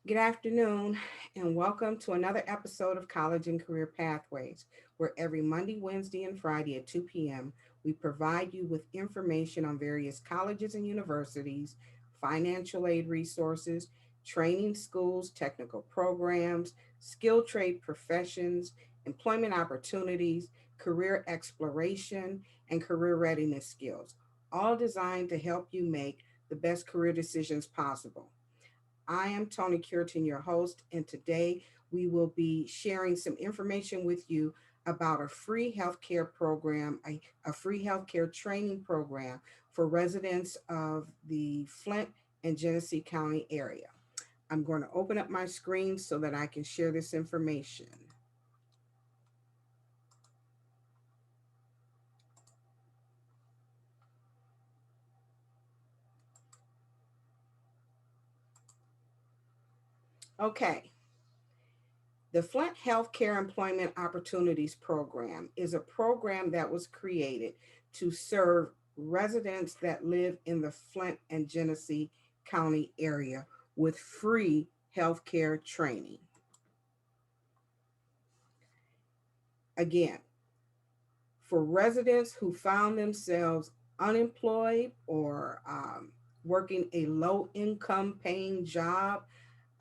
Good afternoon, and welcome to another episode of College and Career Pathways, where every Monday, Wednesday, and Friday at 2 p.m., we provide you with information on various colleges and universities, financial aid resources, training schools, technical programs, skilled trade professions, employment opportunities, career exploration, and career readiness skills, all designed to help you make the best career decisions possible. I am Toni Curtin, your host, and today we will be sharing some information with you about a free healthcare program, a free healthcare training program for residents of the Flint and Genesee County area. I'm going to open up my screen so that I can share this information. Okay, the Flint Healthcare Employment Opportunities Program is a program that was created to serve residents that live in the Flint and Genesee County area with free healthcare training. Again, for residents who found themselves unemployed or working a low income paying job,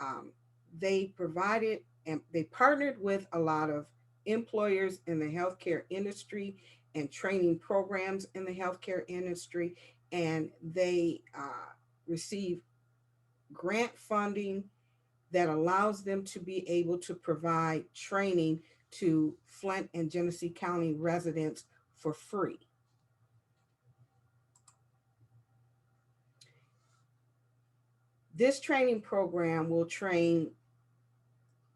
um, they provided and they partnered with a lot of employers in the healthcare industry and training programs in the healthcare industry, and they receive grant funding that allows them to be able to provide training to Flint and Genesee County residents for free. This training program will train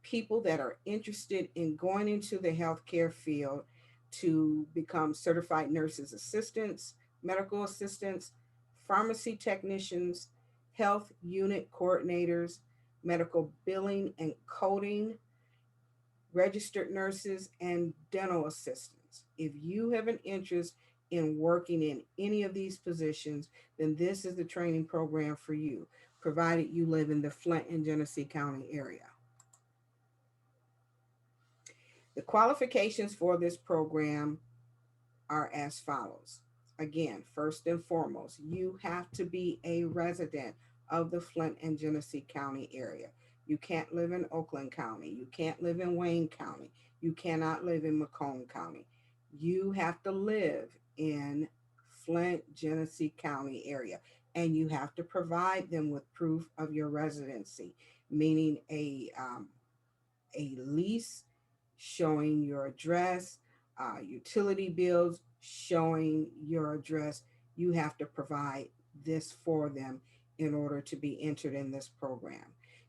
people that are interested in going into the healthcare field to become certified nurses assistants, medical assistants, pharmacy technicians, health unit coordinators, medical billing and coding, registered nurses, and dental assistants. If you have an interest in working in any of these positions, then this is the training program for you, provided you live in the Flint and Genesee County area. The qualifications for this program are as follows. Again, first and foremost, you have to be a resident of the Flint and Genesee County area. You can't live in Oakland County. You can't live in Wayne County. You cannot live in Macomb County. You have to live in Flint, Genesee County area, and you have to provide them with proof of your residency, meaning a lease showing your address, utility bills showing your address. You have to provide this for them in order to be entered in this program.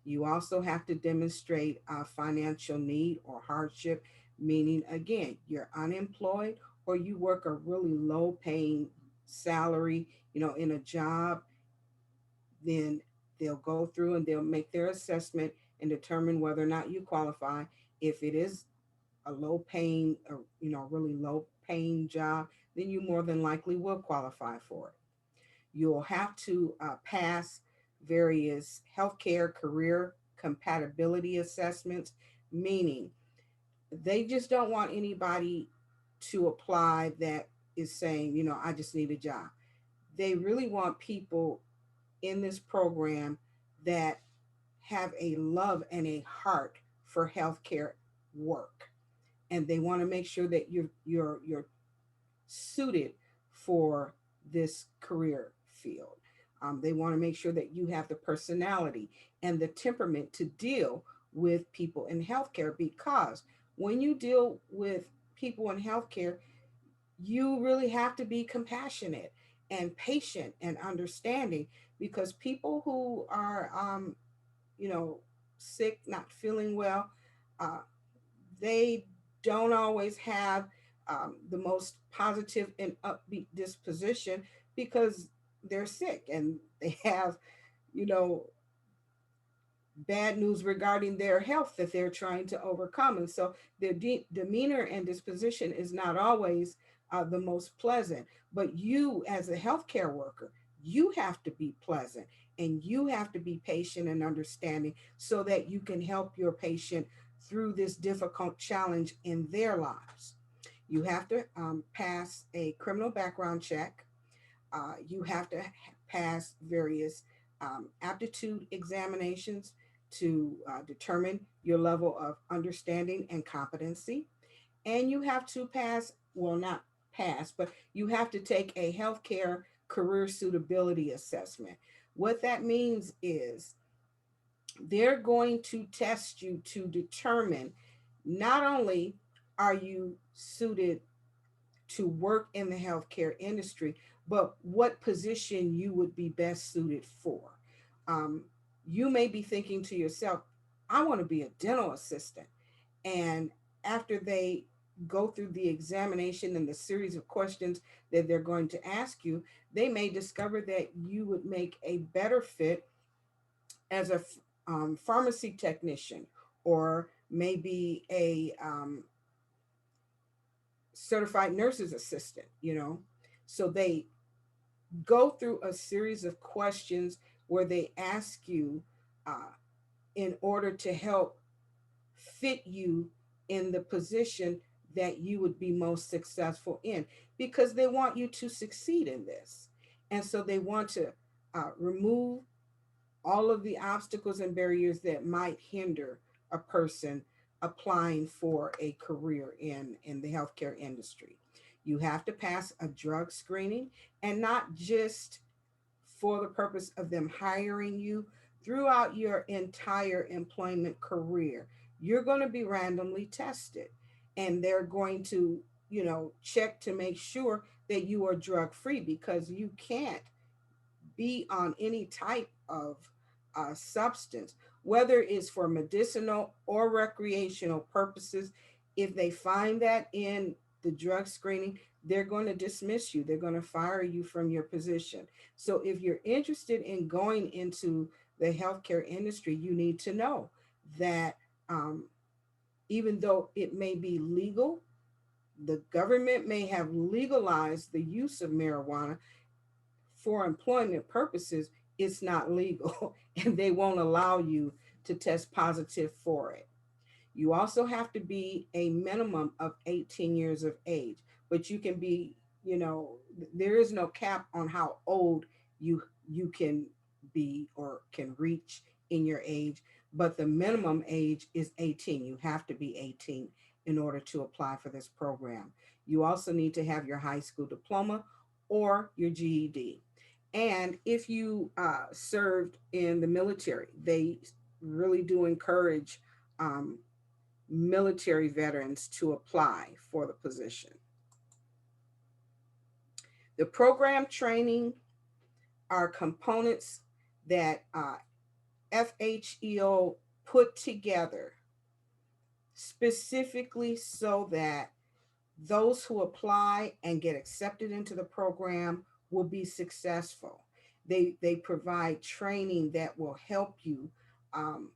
You also have to demonstrate a financial need or hardship, meaning, again, you're unemployed or you work a really low paying salary, in a job. Then they'll go through and they'll make their assessment and determine whether or not you qualify. If it is a low paying, really low paying job, then you more than likely will qualify for it. You'll have to pass various healthcare career compatibility assessments, meaning they just don't want anybody to apply that is saying, I just need a job. They really want people in this program that have a love and a heart for healthcare work, and they want to make sure that you're suited for this career field. They want to make sure that you have the personality and the temperament to deal with people in healthcare, because when you deal with people in healthcare, you really have to be compassionate and patient and understanding, because people who are you know sick, not feeling well, uh, they don't always have the most positive and upbeat disposition, because they're sick and they have, you know, bad news regarding their health that they're trying to overcome. And so their demeanor and disposition is not always the most pleasant. But you, as a healthcare worker, you have to be pleasant And you have to be patient and understanding so that you can help your patient through this difficult challenge in their lives. You have to pass a criminal background check. You have to pass various aptitude examinations to determine your level of understanding and competency. And you have to pass, well, not pass, but you have to take a healthcare career suitability assessment. What that means is they're going to test you to determine not only are you suited to work in the healthcare industry, but what position you would be best suited for. Um, you may be thinking to yourself, I want to be a dental assistant. And after they go through the examination and the series of questions that they're going to ask you, they may discover that you would make a better fit as a pharmacy technician, or maybe a certified nurse's assistant, you know. So they go through a series of questions where they ask you uh, in order to help fit you in the position that you would be most successful in, because they want you to succeed in this. And so they want to remove all of the obstacles and barriers that might hinder a person applying for a career in the healthcare industry. You have to pass a drug screening, and not just for the purpose of them hiring you. Throughout your entire employment career, you're going to be randomly tested, and they're going to, you know, check to make sure that you are drug free, because you can't be on any type of substance, whether it's for medicinal or recreational purposes. If they find that in the drug screening, they're going to dismiss you. They're going to fire you from your position. So if you're interested in going into the healthcare industry, you need to know that even though it may be legal, the government may have legalized the use of marijuana for employment purposes. It's not legal and they won't allow you to test positive for it. You also have to be a minimum of 18 years of age, but you can be, you know, there is no cap on how old you can be or can reach in your age, but the minimum age is 18. You have to be 18 in order to apply for this program. You also need to have your high school diploma or your GED. And if you served in the military, they really do encourage um, military veterans to apply for the position. The program training are components that FHEO put together specifically so that those who apply and get accepted into the program will be successful. They provide training that will help you, um,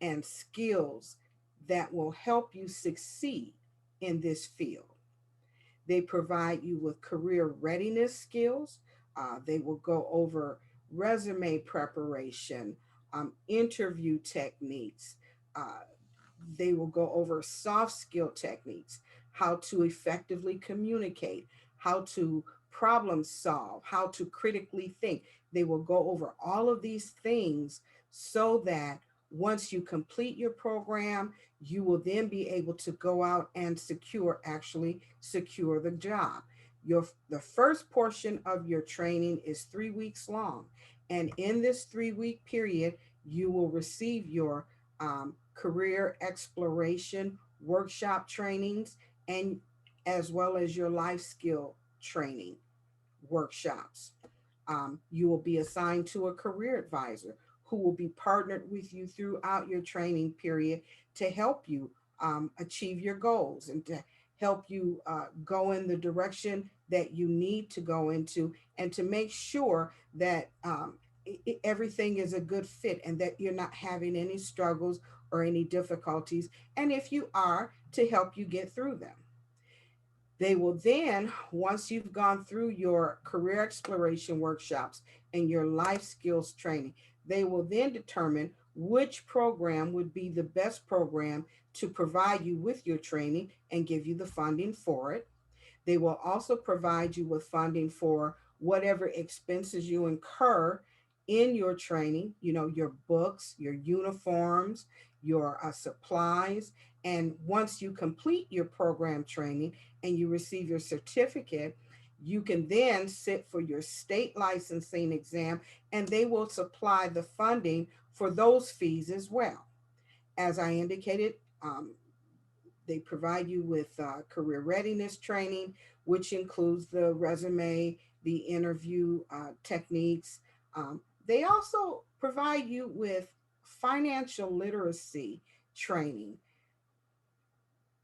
and skills that will help you succeed in this field. They provide you with career readiness skills. They will go over resume preparation, interview techniques. Uh, they will go over soft skill techniques, how to effectively communicate, how to problem solve, how to critically think. They will go over all of these things so that once you complete your program, you will then be able to go out and actually secure the job. The first portion of your training is 3 weeks long. And in this 3 week period, you will receive your career exploration workshop trainings, and as well as your life skill training workshops. You will be assigned to a career advisor who will be partnered with you throughout your training period to help you achieve your goals and to help you go in the direction that you need to go into, and to make sure that everything is a good fit and that you're not having any struggles or any difficulties. And if you are, to help you get through them. They will then, once you've gone through your career exploration workshops and your life skills training, they will then determine which program would be the best program to provide you with your training and give you the funding for it. They will also provide you with funding for whatever expenses you incur in your training, your books, your uniforms, your supplies. And once you complete your program training and you receive your certificate, you can then sit for your state licensing exam, and they will supply the funding for those fees as well. As I indicated, they provide you with career readiness training, which includes the resume, the interview techniques. They also provide you with financial literacy training,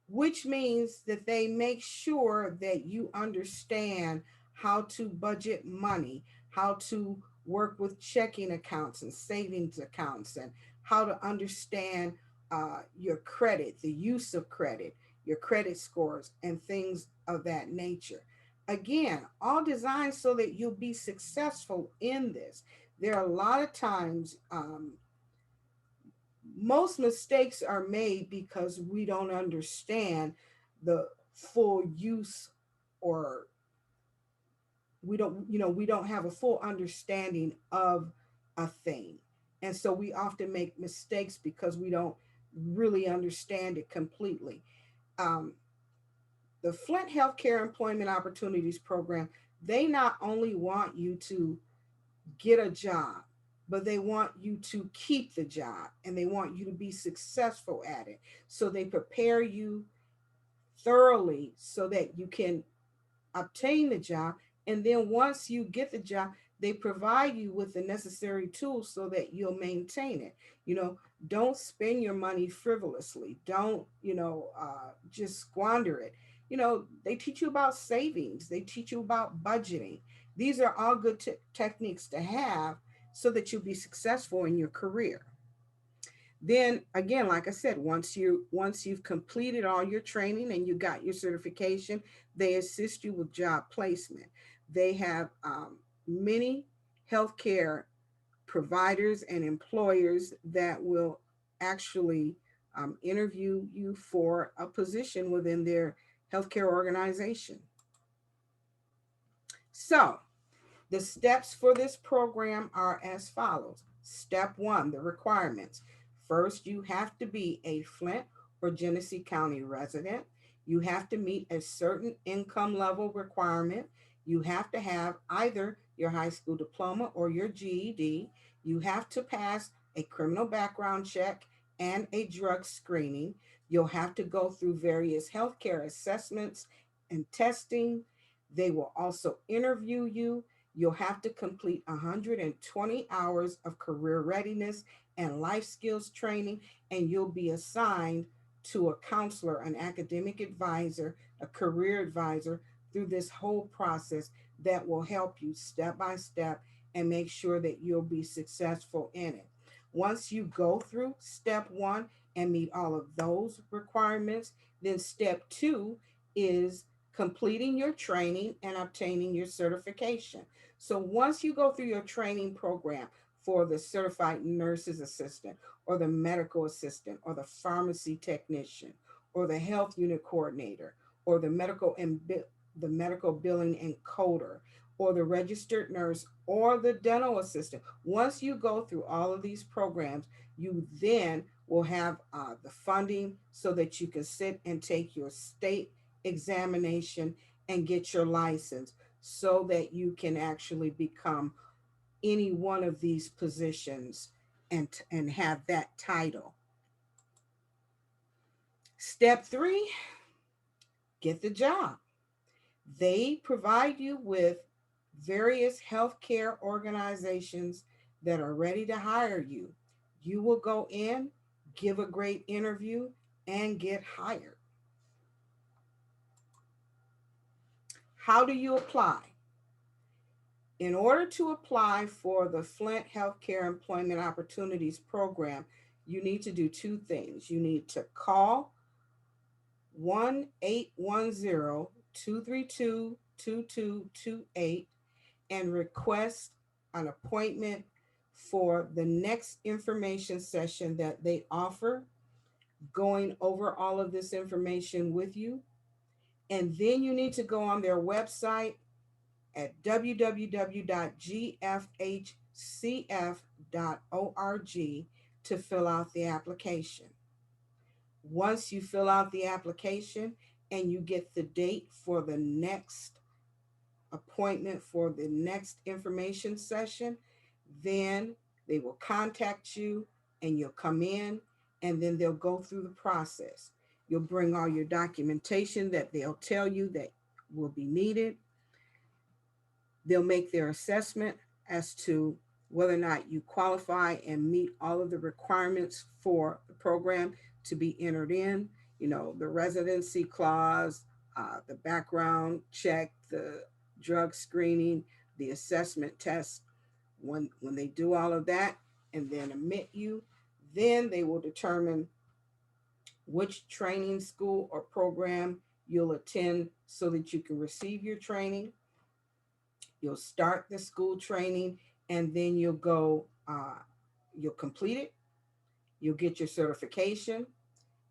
which means that they make sure that you understand how to budget money, how to work with checking accounts and savings accounts, and how to understand your credit, the use of credit, your credit scores, and things of that nature. Again, all designed so that you'll be successful in this. There are a lot of times, most mistakes are made because we don't understand the full use, or we don't have a full understanding of a thing. And so we often make mistakes because we don't really understand it completely. um, the Flint Healthcare Employment Opportunities Program, they not only want you to get a job, but they want you to keep the job and they want you to be successful at it. So they prepare you thoroughly so that you can obtain the job. And then once you get the job, they provide you with the necessary tools so that you'll maintain it. You know, don't spend your money frivolously. Don't, just squander it. They teach you about savings, they teach you about budgeting. These are all good techniques to have so that you'll be successful in your career. Then again, like I said, once you've completed all your training and you got your certification, they assist you with job placement. They have many healthcare providers and employers that will actually interview you for a position within their healthcare organization. So the steps for this program are as follows. Step one, the requirements. First, you have to be a Flint or Genesee County resident. You have to meet a certain income level requirement. You have to have either your high school diploma or your GED. You have to pass a criminal background check and a drug screening. You'll have to go through various healthcare assessments and testing. They will also interview you. You'll have to complete 120 hours of career readiness and life skills training, and you'll be assigned to a counselor, an academic advisor, a career advisor through this whole process that will help you step by step and make sure that you'll be successful in it. Once you go through step one and meet all of those requirements, then step two is completing your training and obtaining your certification. So once you go through your training program for the certified nurse's assistant or the medical assistant or the pharmacy technician or the health unit coordinator or the medical billing encoder or the registered nurse or the dental assistant, once you go through all of these programs, you then will have the funding so that you can sit and take your state examination and get your license so that you can actually become any one of these positions and have that title. Step three, get the job. They provide you with various healthcare organizations that are ready to hire you. You will go in, give a great interview, and get hired. How do you apply? In order to apply for the Flint Healthcare Employment Opportunities Program, you need to do two things. You need to call 1-810 232-2228 and request an appointment for the next information session that they offer, going over all of this information with you. And then you need to go on their website at www.gfhcf.org to fill out the application. Once you fill out the application and you get the date for the next appointment for the next information session, then they will contact you and you'll come in, and then they'll go through the process. You'll bring all your documentation that they'll tell you that will be needed. They'll make their assessment as to whether or not you qualify and meet all of the requirements for the program to be entered in. You know, the residency clause, the background check, the drug screening, the assessment test. When they do all of that and then admit you, then they will determine which training school or program you'll attend so that you can receive your training. You'll start the school training, and then you'll complete it. You'll get your certification.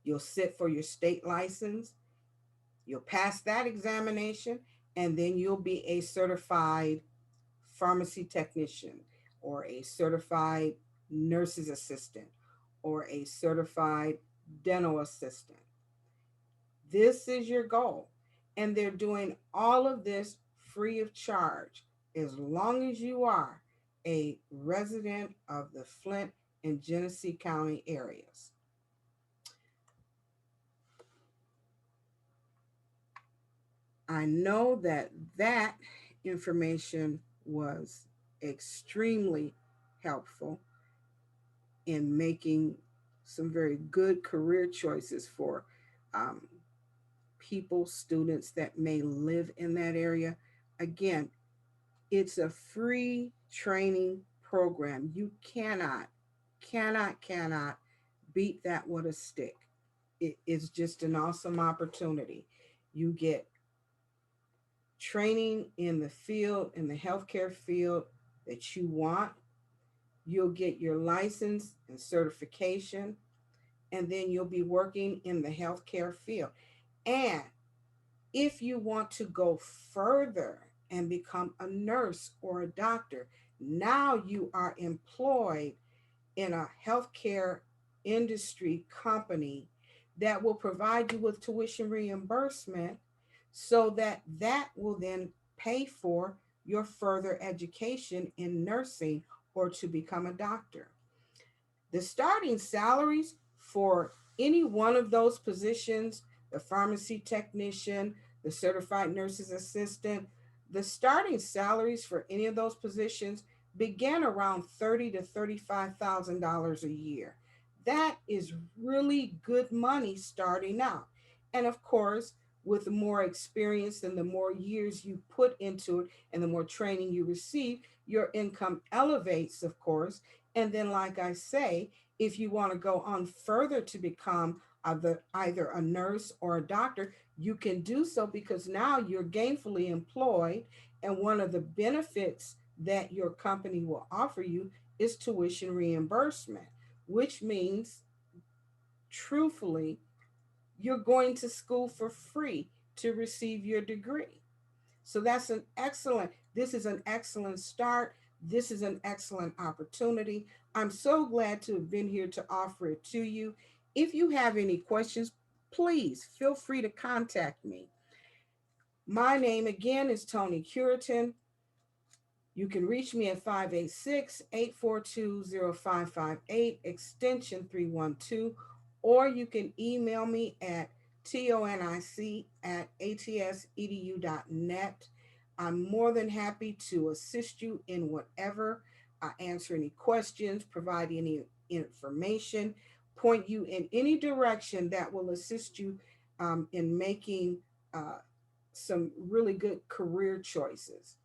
You'll sit for your state license. You'll pass that examination, and then you'll be a certified pharmacy technician or a certified nurse's assistant or a certified dental assistant. This is your goal. And they're doing all of this free of charge as long as you are a resident of the Flint and Genesee County areas. I know that that information was extremely helpful in making some very good career choices for um, people, students that may live in that area. Again, it's a free training program. You cannot beat that with a stick. It is just an awesome opportunity. You get training in the field, in the healthcare field that you want. You'll get your license and certification, and then you'll be working in the healthcare field. And if you want to go further and become a nurse or a doctor, now you are employed in a healthcare industry company that will provide you with tuition reimbursement so that that will then pay for your further education in nursing or to become a doctor. The starting salaries for any one of those positions, the pharmacy technician, the certified nurse's assistant, the starting salaries for any of those positions begin around $30,000 to $35,000 a year. That is really good money starting out. And of course, with the more experience and the more years you put into it and the more training you receive, your income elevates, of course. And then, like I say, if you want to go on further to become either a nurse or a doctor, you can do so because now you're gainfully employed. And one of the benefits that your company will offer you is tuition reimbursement, which means, truthfully, you're going to school for free to receive your degree. So this is an excellent start. This is an excellent opportunity. I'm so glad to have been here to offer it to you. If you have any questions, please feel free to contact me. My name again is Toni Curitan. You can reach me at 586-842-0558, extension 312, or you can email me at tonic@atsedu.net. I'm more than happy to assist you in whatever, answer any questions, provide any information, point you in any direction that will assist you in making uh, some really good career choices.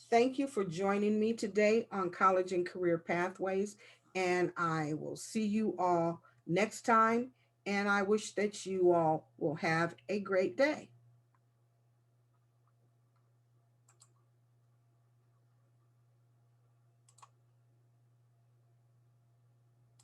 Thank you for joining me today on College and Career Pathways, and I will see you all next time. And I wish that you all will have a great day.